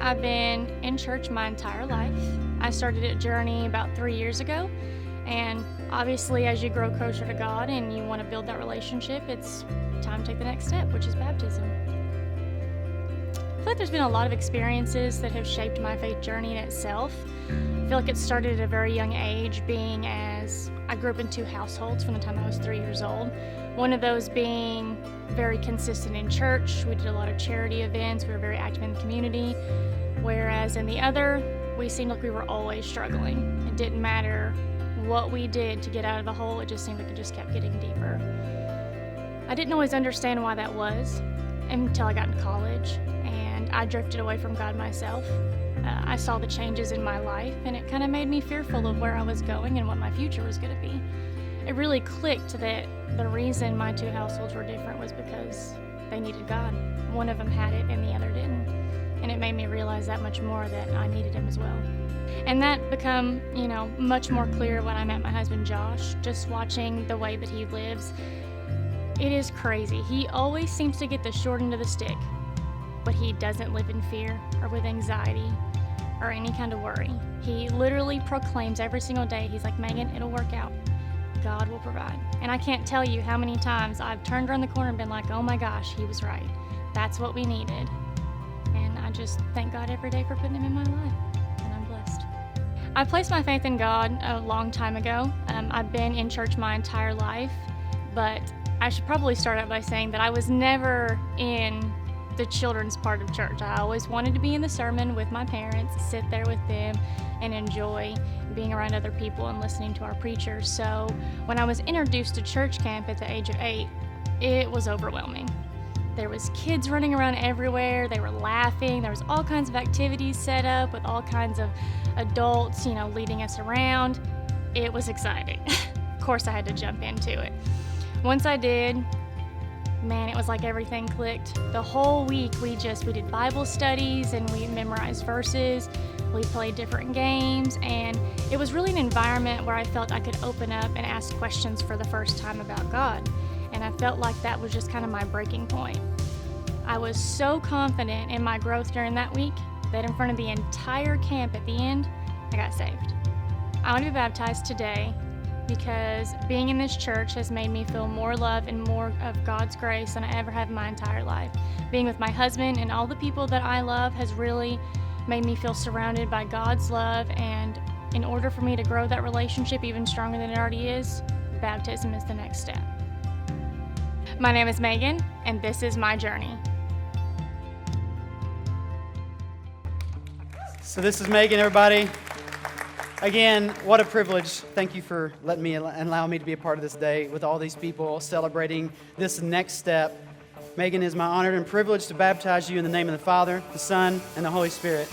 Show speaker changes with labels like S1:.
S1: I've been in church my entire life. I started a journey about 3 years ago, and obviously as you grow closer to God and you want to build that relationship, it's time to take the next step, which is baptism. I feel like there's been a lot of experiences that have shaped my faith journey in itself. I feel like it started at a very young age, being as I grew up in 2 households from the time I was 3 years old. One of those being very consistent in church. We did a lot of charity events. We were very active in the community. Whereas in the other, we seemed like we were always struggling. It didn't matter what we did to get out of the hole. It just seemed like it just kept getting deeper. I didn't always understand why that was until I got in college, and I drifted away from God myself. I saw the changes in my life, and it kind of made me fearful of where I was going and what my future was going to be. It really clicked that the reason my 2 households were different was because they needed God. One of them had it and the other didn't. And it made me realize that much more that I needed Him as well. And that become, much more clear when I met my husband Josh, just watching the way that he lives. It is crazy. He always seems to get the short end of the stick, but he doesn't live in fear or with anxiety or any kind of worry. He literally proclaims every single day, he's like, Megan, it'll work out. God will provide. And I can't tell you how many times I've turned around the corner and been like, oh my gosh, he was right. That's what we needed. And I just thank God every day for putting Him in my life. And I'm blessed. I placed my faith in God a long time ago. I've been in church my entire life, but I should probably start out by saying that I was never in the children's part of church. I always wanted to be in the sermon with my parents, sit there with them, and enjoy being around other people and listening to our preachers. So when I was introduced to church camp at the age of 8, it was overwhelming. There was kids running around everywhere. They were laughing. There was all kinds of activities set up with all kinds of adults, leading us around. It was exciting. Of course, I had to jump into it. Once I did, man, it was like everything clicked. The whole week we did Bible studies and we memorized verses. We played different games, and it was really an environment where I felt I could open up and ask questions for the first time about God. And I felt like that was just kind of my breaking point. I was so confident in my growth during that week that in front of the entire camp at the end, I got saved. I want to be baptized today because being in this church has made me feel more love and more of God's grace than I ever have in my entire life. Being with my husband and all the people that I love has really made me feel surrounded by God's love, and in order for me to grow that relationship even stronger than it already is, baptism is the next step. My name is Megan, and this is my journey.
S2: So this is Megan, everybody. Again, what a privilege. Thank you for letting me and allowing me to be a part of this day with all these people celebrating this next step. Megan, it is my honor and privilege to baptize you in the name of the Father, the Son, and the Holy Spirit.